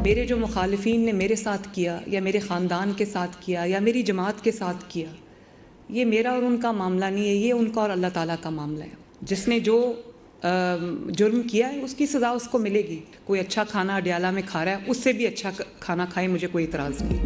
मेरे जो मुखालिफिन ने मेरे साथ किया या मेरे ख़ानदान के साथ किया या मेरी जमात के साथ किया, ये मेरा और उनका मामला नहीं है, ये उनका और अल्लाह ताला का मामला है। जिसने जो जुर्म किया है उसकी सज़ा उसको मिलेगी। कोई अच्छा खाना अडियाला में खा रहा है, उससे भी अच्छा खाना खाए, मुझे कोई इतराज़ नहीं।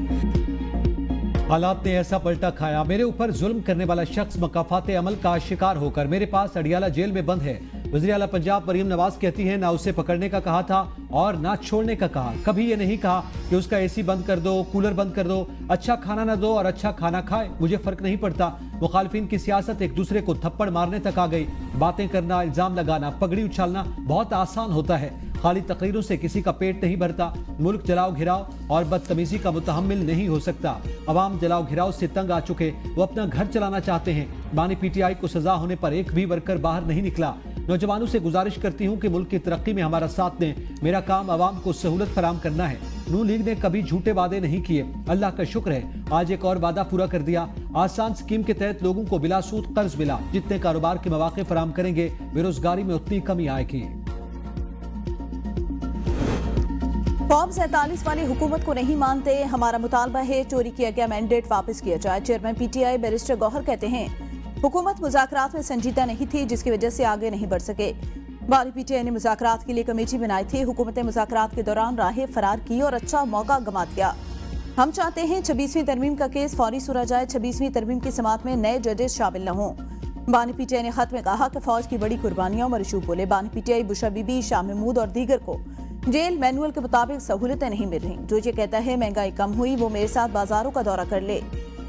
हालात ने ऐसा पलटा खाया, मेरे ऊपर जुल्म करने वाला शख्स मकाफात अमल का शिकार होकर मेरे पास अडियाला जेल में बंद है। वज़ीर आला पंजाब मरियम नवाज कहती हैं, ना उसे पकड़ने का कहा था और ना छोड़ने का कहा। कभी ये नहीं कहा कि उसका एसी बंद कर दो, कूलर बंद कर दो, अच्छा खाना ना दो और अच्छा खाना खाए, मुझे फर्क नहीं पड़ता। मुखालिफिन की सियासत एक दूसरे को थप्पड़ मारने तक आ गई। बातें करना, इल्जाम लगाना, पगड़ी उछालना बहुत आसान होता है। खाली तकरीरों से किसी का पेट नहीं भरता। मुल्क जलाओ घिराव और बदतमीजी का मुतहम्मिल नहीं हो सकता। अवाम जलाओ घिराव से तंग आ चुके, वो अपना घर चलाना चाहते हैं। बानी पीटीआई को सजा होने पर एक भी वर्कर बाहर नहीं निकला। नौजवानों से गुजारिश करती हूँ कि मुल्क की तरक्की में हमारा साथ दें। मेरा काम अवाम को सहूलत फराम करना है। नून लीग ने कभी झूठे वादे नहीं किए, अल्लाह का शुक्र है आज एक और वादा पूरा कर दिया। आसान स्कीम के तहत लोगों को बिला सूद कर्ज मिला। जितने कारोबार के मौके फराम करेंगे, बेरोजगारी में उतनी कमी आएगी। फॉर्म 47 वाली हुकूमत को नहीं मानते, हमारा मुतालबा है चोरी किया गया मैंडेट वापस किया जाए। चेयरमैन पीटीआई बैरिस्टर गौहर कहते हैं, हुकूमत मुज़ाकरात में संजीदा नहीं थी, जिसकी वजह से आगे नहीं बढ़ सके। बानी पीटीआई ने मुज़ाकरात के लिए कमेटी बनाई थी, हुकूमत ने मुज़ाकरात के दौरान राहें फरार की और अच्छा मौका गंवा दिया। हम चाहते हैं 26वीं तरमीम का केस फौरी सुलझा जाए, 26वीं तरमीम की समाअत में नए जजेस शामिल न हों। बानी पीटीआई ने खत में कहा कि फौज की बड़ी कुर्बानियां मरशूब बोले। बानी पीटीआई बुशरा बीबी, शाह महमूद और दीगर को जेल मैनुअल के मुताबिक सहूलतें नहीं मिल रही। जो ये कहता है महंगाई कम हुई, वो मेरे साथ बाजारों का दौरा कर ले।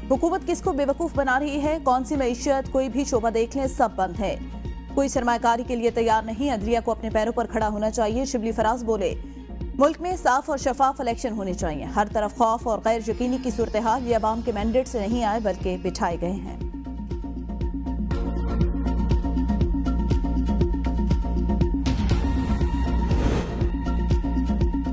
हुकूमत किसको बेवकूफ बना रही है? कौन सी मईशत, कोई भी शोबा देख लें, सब बंद है। कोई सरमायाकारी के लिए तैयार नहीं। अदलिया को अपने पैरों पर खड़ा होना चाहिए। शिबली फराज बोले, मुल्क में साफ और शफाफ इलेक्शन होने चाहिए। हर तरफ खौफ और गैर यकीनी की सूरत हाल ये अवाम के मैंडेट से नहीं आए बल्कि बिठाए गए हैं।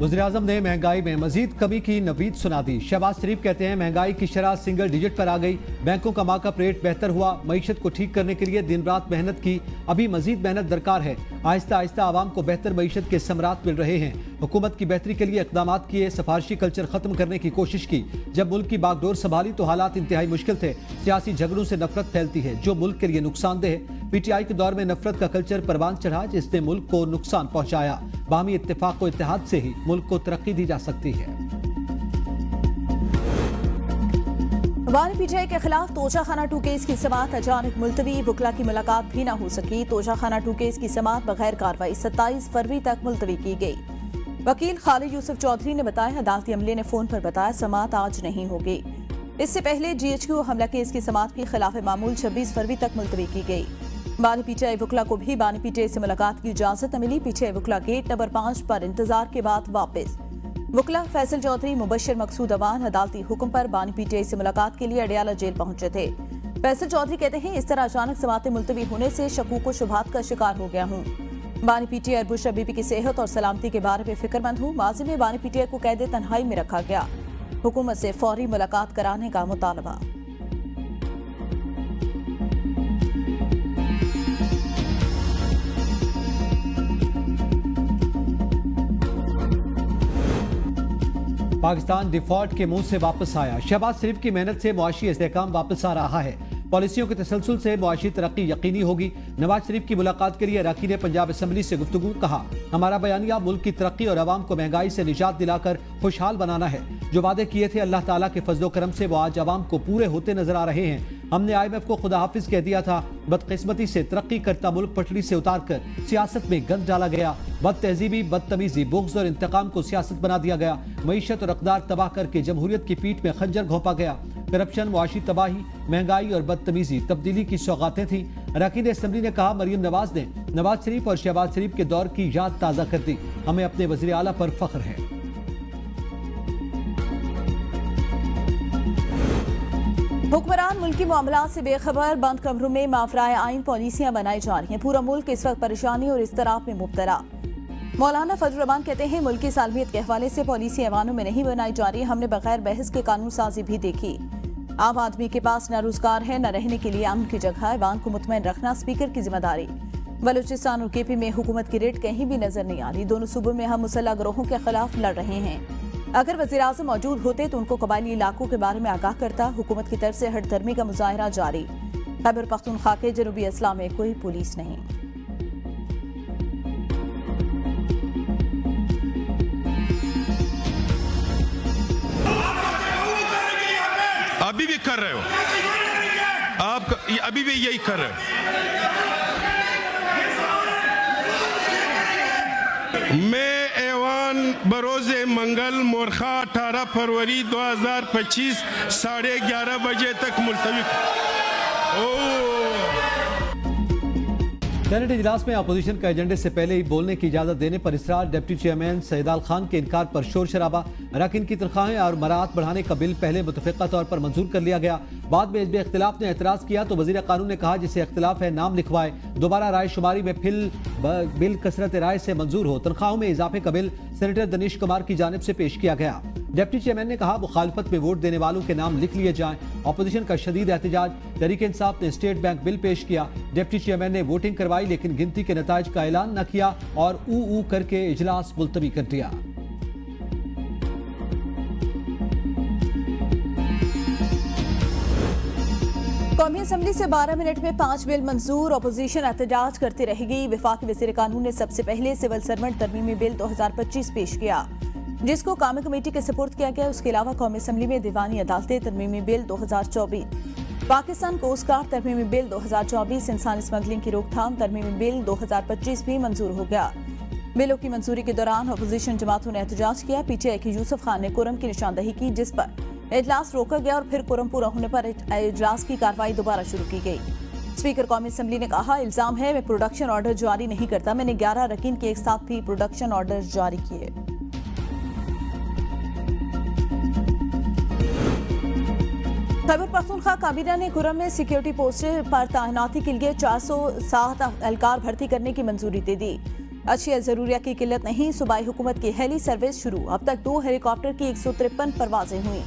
वज़ीर-ए-आज़म ने महंगाई में मजीद कमी की नवीद सुना दी। शहबाज शरीफ कहते हैं, महंगाई की शरह सिंगल डिजिट पर आ गई। बैंकों का मार्कअप रेट बेहतर हुआ। मईशत को ठीक करने के लिए दिन रात मेहनत की, अभी मजीद मेहनत दरकार है। आहिस्ता आहिस्ता आवाम को बेहतर मईशत के समरात मिल रहे हैं। हुकूमत की बेहतरी के लिए इकदाम किए, सिफारशी कल्चर खत्म करने की कोशिश की। जब मुल्क की बागडोर संभाली तो हालात इंतहाई मुश्किल थे। सियासी झगड़ों से नफरत फैलती है जो मुल्क के लिए नुकसानदेह है। पीटीआई के दौर में नफरत का कल्चर परवान चढ़ा जिसने मुल्क को नुकसान पहुंचाया। बाहमी इत्तेफाक व इत्तेहाद से ही मुल्क को तरक्की दी जा सकती है। बानी पीटीआई के खिलाफ तोशाखाना 2 केस की समाअत अचानक मुलतवी, वकला की मुलाकात भी न हो सकी। तोशाखाना 2 केस की समाअत बगैर कार्रवाई 27 फरवरी तक मुलतवी की गई। वकील खालिद यूसुफ चौधरी ने बताया, अदालती अमले ने फोन पर बताया समाअत आज नहीं होगी। इससे पहले GHQ हमला केस की समाअत भी खिलाफ मामूल 26 फरवरी तक मुलतवी की गई। बानी पीटीआई वकला को भी बानी पीटीआई से मुलाकात की इजाजत न मिली। पीटीआई वकला गेट नंबर 5 पर इंतजार के बाद वापस। वकला फैसल चौधरी, मुबशर मकसूद अवान अदालती हुक्म पर बानी पीटीआई से मुलाकात के लिए अडियाला जेल पहुंचे थे। फैसल चौधरी कहते हैं, इस तरह अचानक समाअतें मुलतवी होने से शकूक व शुबहात का शिकार हो गया हूँ। बानी पीटीआई बुशरा बीबी की सेहत और सलामती के बारे में फिक्रमंद हूँ। माजी में बानी पीटीआई को कैद तन्हाई में रखा गया। हुकूमत से फौरी मुलाकात कराने का मुतालबा। पाकिस्तान डिफॉल्ट के मुंह से वापस आया। शहबाज शरीफ की मेहनत से मुआशी इस्तेहकाम वापस आ रहा है। पॉलिसियों के तसलसल से मुआशी तरक्की यकीनी होगी। नवाज शरीफ की मुलाकात के लिए अराकीन ने पंजाब असम्बली से गुफ्तगू। कहा, हमारा बयानिया मुल्क की तरक्की और आवाम को महंगाई से निजात दिलाकर खुशहाल बनाना है। जो वादे किए थे अल्लाह ताला के फजलो करम से वो आज आवाम को पूरे होते नजर आ रहे हैं। हमने IMF को खुदा हाफिज कह दिया था। बदकिस्मती से तरक्की करता मुल्क पटरी से उतार कर सियासत में गंद डाला गया। बद तहजीबी, बदतमीजी, बुग़्ज़ और इंतकाम को सियासत बना दिया गया। मईशत और अक़दार तबाह करके जमहूरियत की पीठ में खंजर घोंपा गया। करप्शन, मुआशी तबाही, महंगाई और बदतमीजी तब्दीली की सौगातें थी। अरकान असम्बली ने कहा, मरियम नवाज ने नवाज शरीफ और शहबाज शरीफ के दौर की याद ताज़ा कर दी। हमें अपने वज़ीर आला पर फख्र है। हुक्मरान मुल्की मामलात से बेखबर, बंद कमरों में माफराए आइन पॉलिसियां बनाई जा रही हैं। पूरा मुल्क इस वक्त परेशानी और इज़्तिराब में मुब्तला। मौलाना फजल रहमान कहते हैं, मुल्की सालमियत के हवाले से पॉलिसी ऐवानों में नहीं बनाई जा रही। हमने बगैर बहस के कानून साजी भी देखी। आम आदमी के पास न रोजगार है, न रहने के लिए अमन की जगह। ऐवान को मुतमईन रखना स्पीकर की जिम्मेदारी। बलूचिस्तान और KP में हुकूमत की रेट कहीं भी नजर नहीं आ रही। दोनों सूबों में हम मुसल्लह गिरोहों के खिलाफ लड़ रहे हैं। अगर वज़ीर-ए-आज़म मौजूद होते तो उनको कबायली इलाकों के बारे में आगाह करता। हुकूमत की तरफ से हठधर्मी का मुजाहरा जारी। खैबर पख्तूनख्वा के जनूबी अजला में कोई पुलिस नहीं। अभी भी कर रहे हो आप, अभी भी यही कर रहे हो। मैं ऐवान बरोज़े मंगल मोरखा 18 फरवरी 2025 11:30 बजे तक मुलतवी। सेनेट इजलास में अपोजिशन का एजेंडे से पहले ही बोलने की इजाजत देने पर इसरार। डिप्टी चेयरमैन सईदाल खान के इनकार पर शोर शराबा। अरकान की तनख्वाहें और मराहत बढ़ाने का बिल पहले मुतफ़िक़ा तौर पर मंजूर कर लिया गया। बाद में हिज़्ब इख्तिलाफ ने एतराज़ किया तो वज़ीर कानून ने कहा जिसे इख्तिलाफ है नाम लिखवाए। दोबारा राय शुमारी में फिल बिल कसरत राय से मंजूर हो। तनख्वाहों में इजाफे का बिल सेनेटर दनीश कुमार की जानिब से पेश किया गया। डिप्टी चेयरमैन ने कहा मुखालफत में वोट देने वालों के नाम लिख लिए जाएं। अपोजिशन का शदीद एहतजाज। तहरीक इंसाफ ने स्टेट बैंक बिल पेश किया। डिप्टी चेयरमैन ने वोटिंग करवाई लेकिन गिनती के नताइज का ऐलान न किया और ऊ करके इजलास मुलतवी कर दिया। कौमी असम्बली से 12 मिनट में 5 बिल मंजूर। अपोजिशन एहतजाज करती रहेगी। वफाकी वज़ीर कानून ने सबसे पहले सिविल सर्वेंट तरमीमी बिल 2025 पेश किया जिसको कामी कमेटी के सपुर्द किया गया। उसके अलावा कौमी असम्बली में दीवानी अदालतें तरमीमी बिल 2024, पाकिस्तान कोस्ट गार्ड तरमीमी बिल 2024, इंसानी स्मगलिंग की रोकथाम तरमीमी बिल 2025 भी मंजूर हो गया। बिलों की मंजूरी के दौरान अपोजिशन जमातों ने एहतजाज किया। पीटीआई के यूसुफ खान ने कुरम की निशानदही की जिस पर इजलास रोका गया और फिर कुरम पूरा होने पर इजलास की कार्रवाई दोबारा शुरू की गई। स्पीकर कौमी असम्बली ने कहा इल्जाम है मैं प्रोडक्शन ऑर्डर जारी नहीं करता। मैंने 11 अरकान के एक साथ भी प्रोडक्शन ऑर्डर जारी किए। खैबर पख्तूनख्वा काबीना ने कुरम में सिक्योरिटी पोस्टें पर तैनाती के लिए 407 एहलकार भर्ती करने की मंजूरी दे दी। अशिया जरूरिया की किल्लत नहीं। सूबाई हुकूमत की हेली सर्विस शुरू। अब तक 2 हेलीकॉप्टर की 153 परवाजें हुई।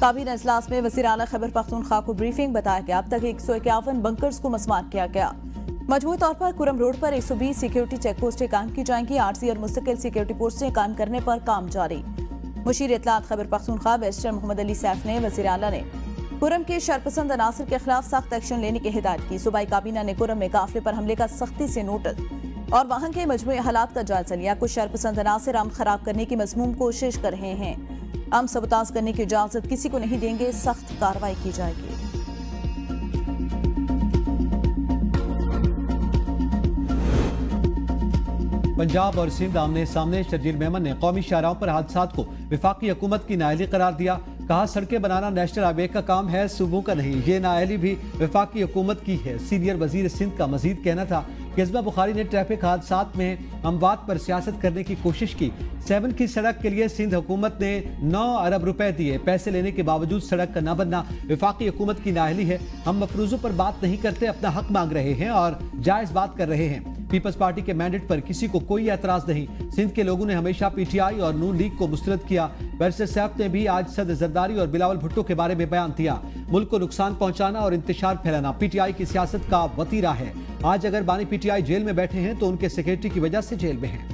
काबीना इजलास में वज़ीर आला खैबर पख्तूनख्वा को ब्रीफिंग बताया गया। अब तक 151 बंकर्स को मस्मार किया गया। मजमूई तौर पर कुरम रोड पर 120 सिक्योरिटी चेक पोस्टें कायम की जाएंगी। आरजी और मुस्तकिल सिक्योरिटी पोस्टें कायम करने पर काम जारी। मुशीर इत्तलात खैबर पख्तूनख्वा बैरिस्टर मोहम्मद अली सैफ ने वज़ीर आला ने कुरम के शरपसंद अनासर के खिलाफ सख्त एक्शन लेने की हिदायत की। सूबाई काबीना ने कुरम में काफिले पर हमले का सख्ती से नोटिस और वहां के मजमूई हालात का जायजा लिया। कुछ शरपसंद अनासर अमन खराब करने की मज़मूम कोशिश कर रहे हैं। अमन सबताज करने की इजाजत किसी को नहीं देंगे। सख्त कार्रवाई की जाएगी। पंजाब और सिंध आमने सामने। शर्जील मेमन ने कौमी शाहराहों पर हादसात को विफाकी हुकूमत की नाअहली करार दिया। कहा सड़कें बनाना नेशनल हाईवे का काम है, सूबों का नहीं। ये नाअहली भी विफाकी हुकूमत की है। सीनियर वजीर सिंध का मजीद कहना था किस्बा बुखारी ने ट्रैफिक हादसात में अमवात पर सियासत करने की कोशिश की। 7 की सड़क के लिए सिंध हुकूमत ने 9 अरब रुपए दिए। पैसे लेने के बावजूद सड़क का न बनना विफाकी हुकूमत की नाअहली है। हम मफरूजों पर बात नहीं करते, अपना हक मांग रहे हैं और जायज बात कर रहे हैं। पीपल्स पार्टी के मैंडेट पर किसी को कोई एतराज नहीं। सिंध के लोगों ने हमेशा पीटीआई और नून लीग को मुस्तरद किया। बैरिस्टर सैफ ने भी आज सद जरदारी और बिलावल भुट्टो के बारे में बयान दिया। मुल्क को नुकसान पहुंचाना और इंतशार फैलाना पीटीआई की सियासत का वतीरा है। आज अगर बानी पीटीआई जेल में बैठे हैं तो उनके सेक्रेटरी की वजह से जेल में हैं।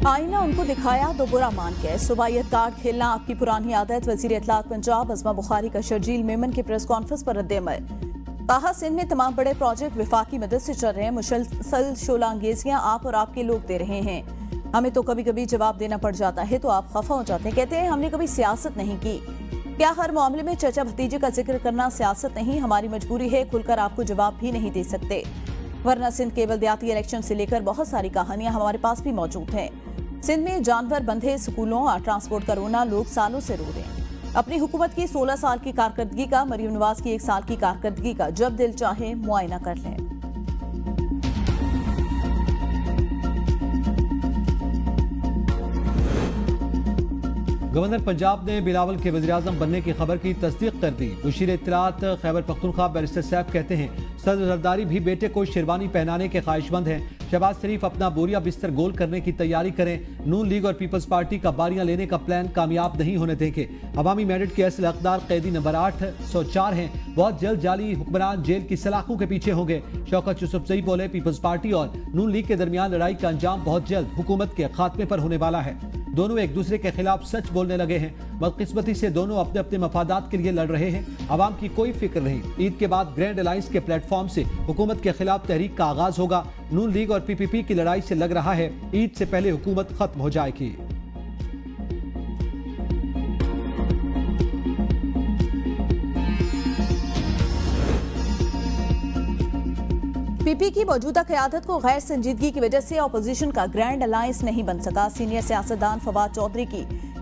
आईना उनको दिखाया तो बुरा मान गए। सुबाइयत कार्ड खेलना आपकी पुरानी आदत। वजीर इत्तलात पंजाब अज़मा बुखारी का शर्जील मेमन की प्रेस कॉन्फ्रेंस पर रद्द-ए-अमल। कहा सिंध में तमाम बड़े प्रोजेक्ट विफाकी मदद से चल रहे हैं। मुसलसल शोला अंगेजियां आप और आपके लोग दे रहे हैं। हमें तो कभी कभी जवाब देना पड़ जाता है तो आप खफा हो जाते हैं। कहते हैं हमने कभी सियासत नहीं की। क्या हर मामले में चचा भतीजे का जिक्र करना सियासत नहीं? हमारी मजबूरी है, खुलकर आपको जवाब भी नहीं दे सकते। वरना सिंध के बल्दियाती इलेक्शन से लेकर बहुत सारी कहानियां हमारे पास भी मौजूद हैं। सिंध में जानवर बंधे, स्कूलों और ट्रांसपोर्ट का रोना, लोग सालों से रो रहे हैं। अपनी हुकूमत की 16 साल की कारकर्दगी का, मरियम नवाज की 1 साल की कारकर्दगी का जब दिल चाहे मुआयना कर लें। गवर्नर पंजाब ने बिलावल के वज़ीर-ए-आज़म बनने की खबर की तस्दीक कर दी। मुशीर इत्तलात खैबर पख्तूनख्वा बैरिस्टर सैफ कहते हैं सदर जरदारी भी बेटे को शेरवानी पहनाने के ख्वाहिशमंद हैं। शहबाज शरीफ अपना बोरिया बिस्तर गोल करने की तैयारी करें। नून लीग और पीपल्स पार्टी का बारियां लेने का प्लान कामयाब नहीं होने देंगे। अवामी मैंडेट के असल हकदार कैदी नंबर 804 हैं। बहुत जल्द जाली हुक्मरान जेल की सलाखों के पीछे होंगे। शौकत यूसुफजई बोले पीपल्स पार्टी और नून लीग के दरमियान लड़ाई का अंजाम बहुत जल्द हुकूमत के खात्मे पर होने वाला है। दोनों एक दूसरे के खिलाफ सच बोलने लगे हैं। बदकिस्मती से दोनों अपने अपने मफादात के लिए लड़ रहे हैं। आवाम की कोई फिक्र नहीं। ईद के बाद ग्रैंड अलायंस के प्लेटफॉर्म से हुकूमत के खिलाफ तहरीक का आगाज होगा। नून लीग और पीपीपी की लड़ाई से लग रहा है ईद से पहले हुकूमत खत्म हो जाएगी। पीपी की मौजूदा क़यादत को गैर संजीदगी की वजह से अपोजिशन का ग्रैंड अलायंस नहीं बन सका। सीनियर सियासतदान फवाद चौधरी की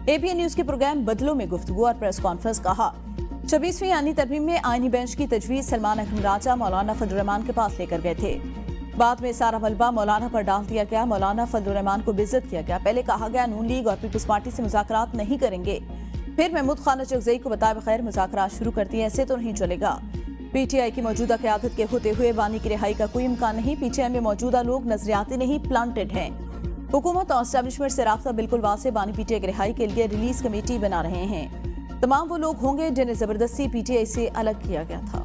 एपीएन न्यूज के प्रोग्राम बदलो में गुफ्तगू और प्रेस कॉन्फ्रेंस कहा 26वीं आईनी तरमीम में आईनी बेंच की तजवीज सलमान अहमद राजा मौलाना फजल रहमान के पास लेकर गए थे। बाद में सारा मलबा मौलाना पर डाल दिया गया। मौलाना फजल रहमान को बेइज्जत किया गया। पहले कहा गया नून लीग और पीपल्स पार्टी से मुज़ाकरात नहीं करेंगे, फिर महमूद खान चकजई को बताए बगैर मुज़ाकरात शुरू कर दिए। ऐसे तो नहीं चलेगा। पीटीआई की मौजूदा क़यादत के होते हुए बानी की रिहाई का कोई इम्कान नहीं। पीटीआई में मौजूदा लोग नजरियाती नहीं प्लांटेड हैं। हुकूमत और एस्टेब्लिशमेंट से राब्ता बिल्कुल वासे। बानी पीटीआई की रिहाई के लिए रिलीज कमेटी बना रहे हैं। तमाम वो लोग होंगे जिन्हें जबरदस्ती पीटीआई से अलग किया गया था।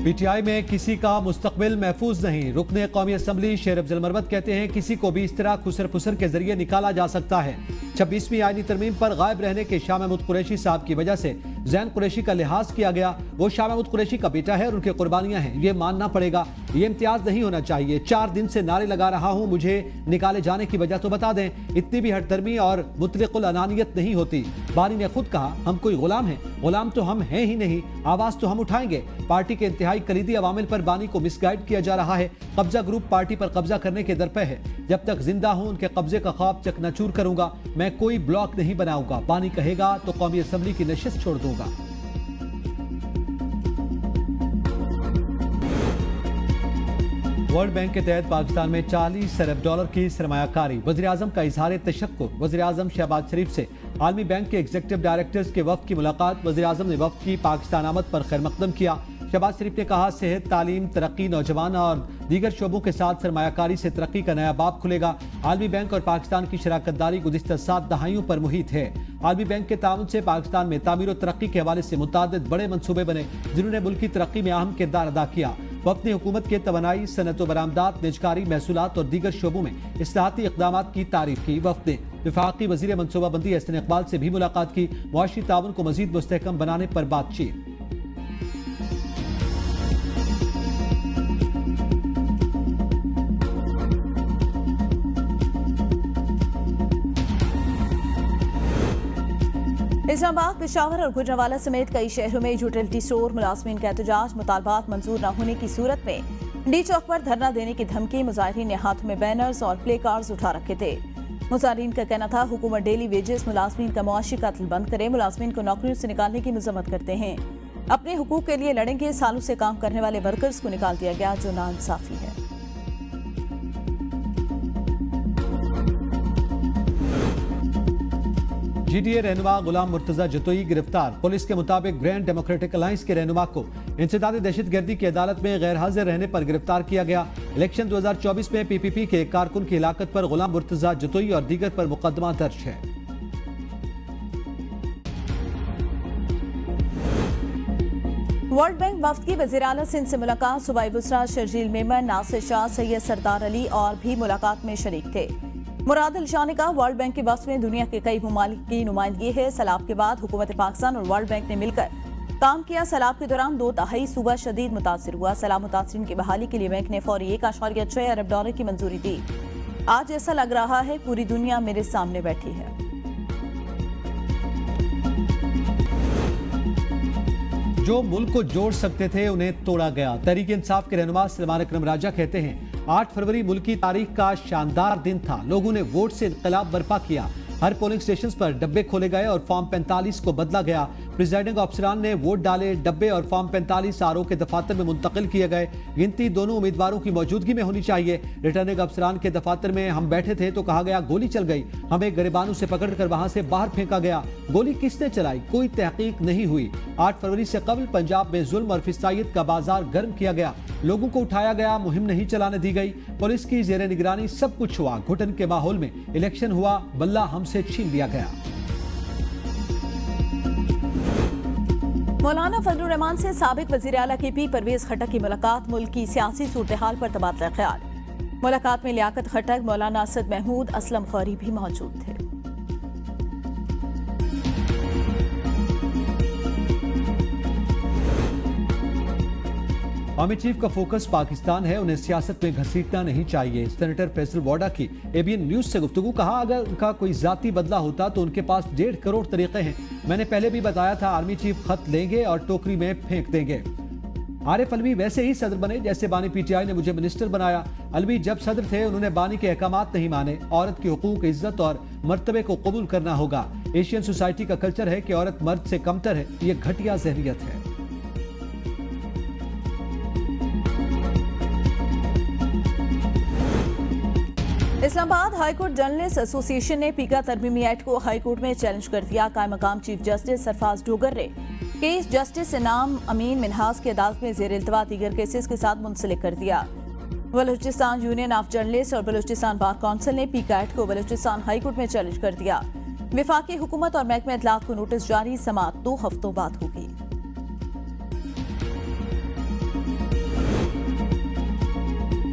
पीटीआई में किसी का मुस्तकबिल महफूज नहीं। रुकने कौमी असम्बली शेर अफजल मरवत कहते हैं किसी को भी इस तरह खुसर फुसर के जरिए निकाला जा सकता है। 26वीं आईनी तरमीम पर गायब रहने के शाह महमूद कुरैशी साहब की वजह से जैन कुरैशी का लिहाज किया गया। वो शाह महमूद कुरैशी का बेटा है और उनकी कुर्बानियां हैं, ये मानना पड़ेगा। ये इम्तियाज नहीं होना चाहिए। 4 दिन से नारे लगा रहा हूं, मुझे निकाले जाने की वजह तो बता दें। इतनी भी हटदर्मी और मुतलकुल अनानियत नहीं होती। बानी ने खुद कहा हम कोई गुलाम हैं। गुलाम तो हम हैं ही नहीं, आवाज तो हम उठाएंगे। पार्टी के इंतहाई कलीदी अवामिल पर बानी को मिसगाइड किया जा रहा है। कब्जा ग्रुप पार्टी पर कब्जा करने के दर पे है। जब तक जिंदा हूं उनके कब्जे का ख्वाब चकनाचूर करूंगा। मैं कोई ब्लॉक नहीं बनाऊंगा। बानी कहेगा तो कौमी असम्बली की नशिस्त छोड़ दूंगा। वर्ल्ड बैंक के तहत पाकिस्तान में 40 अरब डॉलर की सरमायाकारी। वज़ीर-ए-आज़म का इजहार तशक्कुर। वज़ीर-ए-आज़म शहबाज शरीफ से आलमी बैंक के एग्जीक्यूटिव डायरेक्टर्स के वफ्द की मुलाकात। वज़ीर-ए-आज़म ने वफ्द की पाकिस्तान आमद पर खैर मकदम किया। शहबाज शरीफ ने कहा सेहत, तालीम, तरक्की, नौजवान और दीगर शोबों के साथ सरमायाकारी से तरक्की का नया बाब खुलेगा। आलमी बैंक और पाकिस्तान की शराकत दारी गुज़िश्ता 7 दहाइयों पर मुहित है। आलमी बैंक के ताउन से पाकिस्तान में तामीर और तरक्की के हवाले से मुतादिद बड़े मनसूबे बने जिन्होंने मुल्क की तरक्की में अहम किरदार अदा किया। वफ्द ने हुकूमत के तवानाई, सनत व बरामदात, निजकारी, महसूलात और दीगर शोबों में इस्लाहाती इक़दामात की तारीफ की। वफ्द ने वफाकी वज़ीर मनसूबाबंदी एहसन इकबाल से भी मुलाकात की। मुआशी ताउन को मज़ीद मुस्तहकम बनाने पर बातचीत। इस्लामाबाद, पेशावर और गुजरांवाला समेत कई शहरों में यूटिलिटी स्टोर मुलाजमीन का एहतजाज। मुतालबात मंजूर न होने की सूरत में डी चौक पर धरना देने की धमकी। मुजाहिरीन ने हाथ में बैनर्स और प्ले कार्ड्स उठा रखे थे। मुजाहिरीन का कहना था हुकूमत डेली वेजेस मुलाजमीन का मुआशी कत्ल बंद करे। मुलाजमीन को नौकरियों से निकालने की मजम्मत करते हैं। अपने हुकूक के लिए लड़ेंगे। सालों से काम करने वाले वर्कर्स को निकाल दिया गया जो नाइंसाफी है। जीटीए रहनुमा गुलाम मुर्तजा जतोई गिरफ्तार। पुलिस के मुताबिक ग्रैंड डेमोक्रेटिक अलायंस के रहनुमा को इंसदाद दहशतगर्दी की अदालत में गैर हाजिर रहने पर गिरफ्तार किया गया। इलेक्शन 2024 में पीपीपी के एक कारकुन की हिलाकत पर गुलाम मुर्तजा जतोई और दीगर पर मुकदमा दर्ज है। वर्ल्ड बैंक वफ्द की वज़ीर आला सिंध से मुलाकात। सूबाई वुज़रा शर्जील मेमन, नासिर शाह, सैयद सरदार अली और भी मुलाकात में शरीक थे। मुराद अली शाह ने कहा वर्ल्ड बैंक के वफ्द में दुनिया के कई ममालिक की नुमाइंदगी है। सैलाब के बाद हुकूमत पाकिस्तान और वर्ल्ड बैंक ने मिलकर काम किया। सैलाब के दौरान 2 दहाई सूबा शदीद मुतासिर हुआ। सैलाब मुतासिरीन की बहाली के लिए बैंक ने फौरी 1.6 अरब डॉलर की मंजूरी दी। आज ऐसा लग रहा है पूरी दुनिया मेरे सामने बैठी है। जो मुल्क को जोड़ सकते थे उन्हें तोड़ा गया। तहरीक इंसाफ के रहनुमा सलमान अकरम राजा कहते हैं 8 फरवरी मुल्क की तारीख का शानदार दिन था। लोगों ने वोट से इनकलाब बर्पा किया। हर पोलिंग स्टेशन पर डब्बे खोले गए और फॉर्म 45 को बदला गया। प्रिजाइडिंग अफसरान ने वोट डाले, डब्बे और फॉर्म 45 आरओ के दफातर में मुंतकिल किए गए। गिनती दोनों उम्मीदवारों की मौजूदगी में होनी चाहिए। रिटर्निंग अफसरान के दफातर में हम बैठे थे तो कहा गया गोली चल गई। हमें गिरबानों से पकड़कर वहां से बाहर फेंका गया। गोली किसने चलाई, कोई तहकीक नहीं हुई। 8 फरवरी से कबल पंजाब में जुल्म और फिसाइयत का बाजार गर्म किया गया। लोगों को उठाया गया, मुहिम नहीं चलाने दी गई। पुलिस की जेर निगरानी सब कुछ हुआ। घुटन के माहौल में इलेक्शन हुआ, बल्ला हमसे छीन लिया गया। मौलाना फजलुर रहमान से साबिक वजीर आला KP परवेज खट्टक की मुलाकात, मुल्क की सियासी सूरत-ए-हाल पर तबादला ख्याल। मुलाकात में लियाकत खट्टक, मौलाना असद महमूद, असलम खौरी भी मौजूद थे। आर्मी चीफ का फोकस पाकिस्तान है, उन्हें सियासत में घसीटना नहीं चाहिए। सेनेटर फैसल वाडा की ABN न्यूज से गुफ्तगू। कहा अगर उनका कोई जाती बदला होता तो उनके पास 1.5 करोड़ तरीके हैं। मैंने पहले भी बताया था, आर्मी चीफ खत लेंगे और टोकरी में फेंक देंगे। आरिफ अलवी वैसे ही सदर बने जैसे बानी PTI ने मुझे मिनिस्टर बनाया। अलवी जब सदर थे उन्होंने बानी के अहकामात नहीं माने। औरत के हुकूक, इज्जत और मर्तबे को कबूल करना होगा। एशियन सोसाइटी का कल्चर है कि औरत मर्द से कमतर है। ये घटिया जहनियत है। इस्लामाबाद हाईकोर्ट जर्नलिस्ट एसोसिएशन ने पीका तरमीमी एक्ट को हाईकोर्ट में चैलेंज कर दिया। कायम मकाम चीफ जस्टिस सरफराज डोगर ने केस जस्टिस इनाम अमीन मिनहास की अदालत में जेर इल्तवा दीगर केसेस के साथ मुंसलिक कर दिया। बलूचिस्तान यूनियन ऑफ जर्नलिस्ट और बलूचिस्तान बार काउंसिल ने पीका एक्ट को बलूचिस्तान हाईकोर्ट में चैलेंज कर दिया। विफाकी हुकूमत और महकमे इत्तलात को नोटिस जारी, समाअत 2 हफ्तों बाद होगी।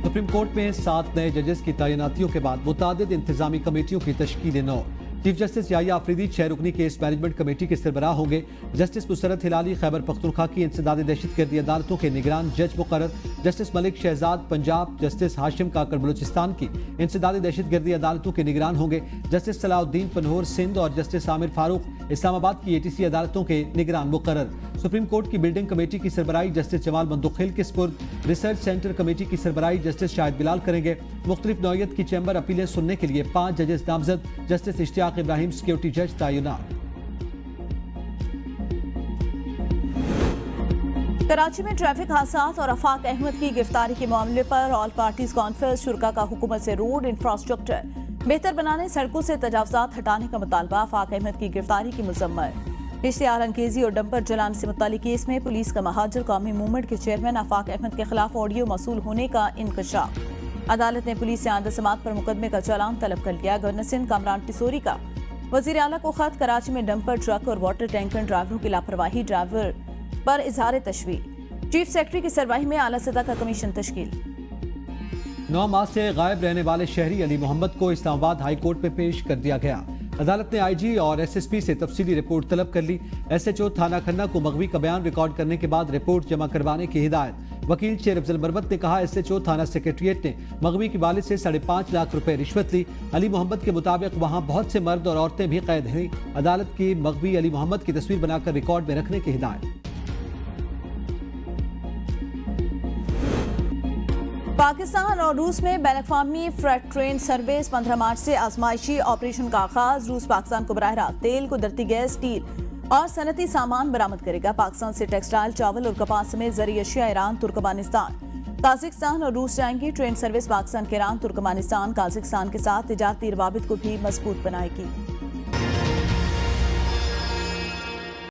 सुप्रीम कोर्ट में 7 नए जजेस की तैनातियों के बाद मुतादिद इंतजामी कमेटियों की तश्कील 9। चीफ जस्टिस याहिया आफरीदी 6 रुकनी केस मैनेजमेंट कमेटी के सरबराह होंगे। जस्टिस मुसरत हिलाली खैबर पख्तूनख्वा की इंसदादी दहशतगर्दी अदालतों के निगरान जज मुकर्रर। जस्टिस मलिक शहजाद पंजाब, जस्टिस हाशिम काकर बलूचिस्तान की इंसदादी दहशतगर्दी अदालतों के निगरान होंगे। जस्टिस सलाउद्दीन पनहोर सिंध और जस्टिस आमिर फारूक इस्लामाबाद की ATC अदालतों के निगरान मुकर्रर। सुप्रीम कोर्ट की बिल्डिंग कमेटी की सरबराही जस्टिस जमाल मंदुखिल के स्पुर्द। रिसर्च सेंटर कमेटी की सरबराही जस्टिस शाहिद बिलाल करेंगे। मुख्तलिफ नौयत की चैम्बर अपीलें सुनने के लिए 5 जजेस नामजद। जस्टिस इश्तियाक इब्राहिम सिक्योरिटी जज तैनात। कराची में ट्रैफिक हादसात और आफाक अहमद की गिरफ्तारी के मामले पर ऑल पार्टीज कॉन्फ्रेंस शुरा का हुकूमत से रोड इंफ्रास्ट्रक्चर बेहतर बनाने, सड़कों से तजावजात हटाने का मुतालबा। आफाक अहमद की गिरफ्तारी की मुजम्मत। इश्तिहार अंगेजी और डंपर जलाने से मुतालिक केस में पुलिस का महाजर कौमी मूवमेंट के चेयरमैन आफाक अहमद के खिलाफ ऑडियो मौसूल होने का इंकशाफ। अदालत ने पुलिस से आंदा समात पर मुकदमे का चालान तलब कर लिया। गवर्नर सिंध कामरान टिसोरी का वजीर आला को खत। कराची में डंपर ट्रक और वाटर टैंकर ड्राइवरों की लापरवाही, ड्राइवर पर इजहार तशवीह। चीफ सेक्रेटरी की सरबराही में आला सतह का कमीशन तश्कील। 9 माह से गायब रहने वाले शहरी अली मोहम्मद को इस्लामाबाद हाई कोर्ट में पेश कर दिया गया। अदालत ने IG और SSP से तफसीली रिपोर्ट तलब कर ली। SHO थाना खन्ना को मगवी का बयान रिकॉर्ड करने के बाद रिपोर्ट जमा करवाने की हिदायत। वकील शेर अफजल मरवत ने कहा SHO थाना सेक्रेटरीट ने मगवी के वालिद से 5.5 लाख रुपए रिश्वत ली। अली मोहम्मद के मुताबिक वहां बहुत से मर्द और औरतें भी कैद हैं। अदालत की मगवी अली मोहम्मद की तस्वीर बनाकर रिकॉर्ड में रखने की हिदायत। पाकिस्तान और रूस में बैनुल-अक़वामी फ्रेट ट्रेन सर्विस 15 मार्च से आजमाइशी ऑपरेशन का आगाज। रूस पाकिस्तान को बराह रास्त तेल, कुदरती गैस, स्टील और सनती सामान बरामद करेगा। पाकिस्तान से टेक्सटाइल, चावल और कपास समेत ज़रूरी अशिया ईरान, तुर्कमानिस्तान, ताजिकिस्तान और रूस जाएंगी। ट्रेन सर्विस पाकिस्तान के ईरान, तुर्कमानिस्तान, काजिकिस्तान के साथ तिजारती रवाबित को भी मजबूत बनाएगी।